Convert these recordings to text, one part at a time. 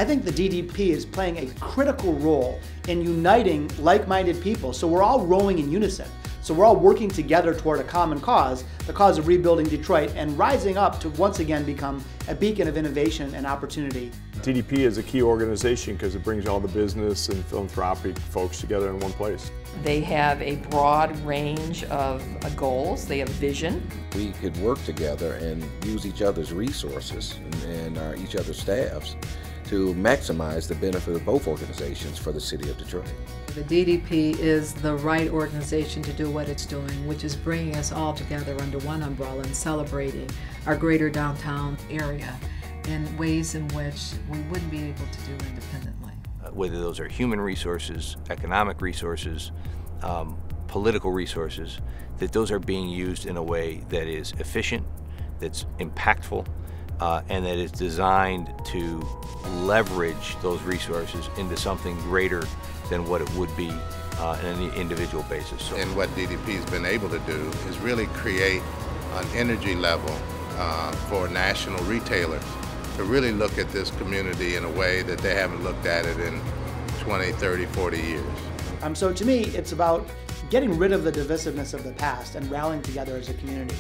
I think the DDP is playing a critical role in uniting like-minded people, so we're all rowing in unison. So we're all working together toward a common cause, the cause of rebuilding Detroit and rising up to once again become a beacon of innovation and opportunity. DDP is a key organization because it brings all the business and philanthropic folks together in one place. They have a broad range of goals. They have vision. We could work together and use each other's resources and each other's staffs to maximize the benefit of both organizations for the city of Detroit. The DDP is the right organization to do what it's doing, which is bringing us all together under one umbrella and celebrating our greater downtown area in ways in which we wouldn't be able to do independently. Whether those are human resources, economic resources, political resources, that those are being used in a way that is efficient, that's impactful, and that is designed to leverage those resources into something greater than what it would be on an individual basis. So. And what DDP has been able to do is really create an energy level for national retailers to really look at this community in a way that they haven't looked at it in 20, 30, 40 years. So to me, it's about getting rid of the divisiveness of the past and rallying together as a community.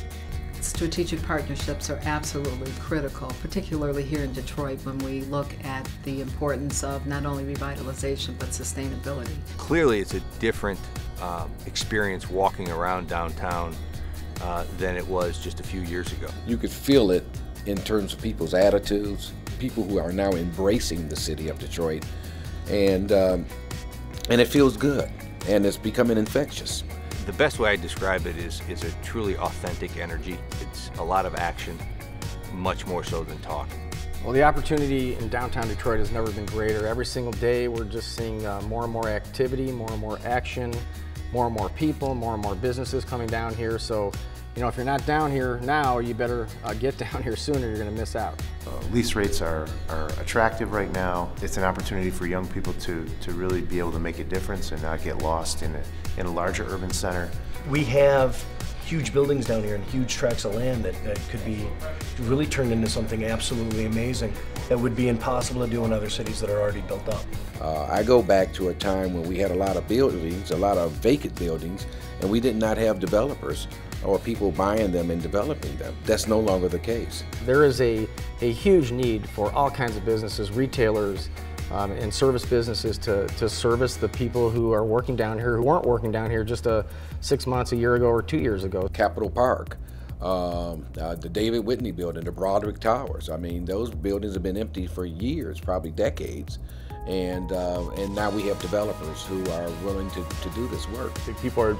Strategic partnerships are absolutely critical, particularly here in Detroit when we look at the importance of not only revitalization but sustainability. Clearly it's a different experience walking around downtown than it was just a few years ago. You could feel it in terms of people's attitudes, people who are now embracing the city of Detroit, and it feels good, and it's becoming infectious. The best way I describe it is it's a truly authentic energy. It's a lot of action, much more so than talk. Well, the opportunity in downtown Detroit has never been greater. Every single day we're just seeing more and more activity, more and more action, more and more people, more and more businesses coming down here. So, you know, if you're not down here now, you better get down here sooner, you're going to miss out. Lease rates are attractive right now. It's an opportunity for young people to really be able to make a difference and not get lost in a larger urban center. We have huge buildings down here and huge tracts of land that could be really turned into something absolutely amazing that would be impossible to do in other cities that are already built up. I go back to a time when we had a lot of buildings, a lot of vacant buildings, and we did not have developers or people buying them and developing them. That's no longer the case. There is a huge need for all kinds of businesses, retailers, and service businesses to service the people who are working down here, who weren't working down here just 6 months, a year ago, or 2 years ago. Capitol Park, the David Whitney building, the Broderick Towers. I mean, those buildings have been empty for years, probably decades. And now we have developers who are willing to do this work. People are,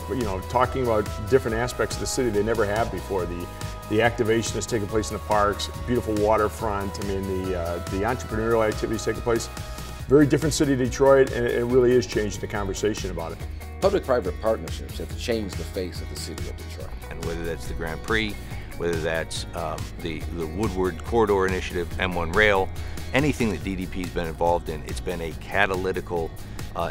talking about different aspects of the city they never have before. The activation that's taking place in the parks, beautiful waterfront. I mean, the entrepreneurial activities taking place. Very different city, Detroit, and it really is changing the conversation about it. Public-private partnerships have changed the face of the city of Detroit. And whether that's the Grand Prix, whether that's the Woodward Corridor Initiative, M1 Rail, anything that DDP's been involved in, it's been a catalytical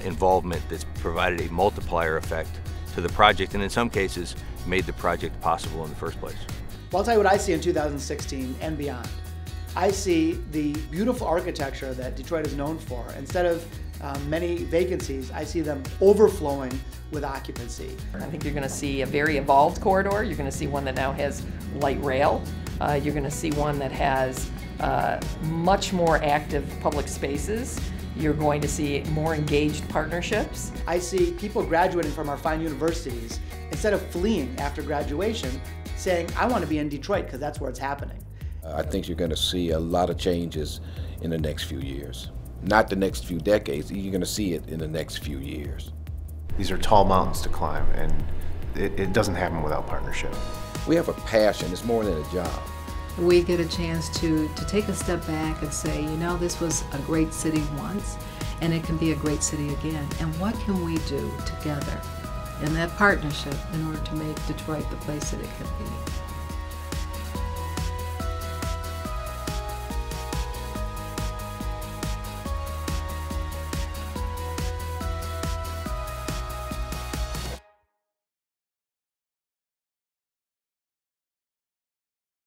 involvement that's provided a multiplier effect to the project, and in some cases made the project possible in the first place. Well, I'll tell you what I see in 2016 and beyond. I see the beautiful architecture that Detroit is known for. Instead of many vacancies, I see them overflowing with occupancy. I think you're going to see a very evolved corridor. You're going to see one that now has light rail. You're going to see one that has much more active public spaces. You're going to see more engaged partnerships. I see people graduating from our fine universities, instead of fleeing after graduation, saying, I want to be in Detroit because that's where it's happening. I think you're going to see a lot of changes in the next few years. Not the next few decades, you're going to see it in the next few years. These are tall mountains to climb, and it doesn't happen without partnership. We have a passion, it's more than a job. We get a chance to take a step back and say, you know, this was a great city once, and it can be a great city again. And what can we do together in that partnership in order to make Detroit the place that it can be?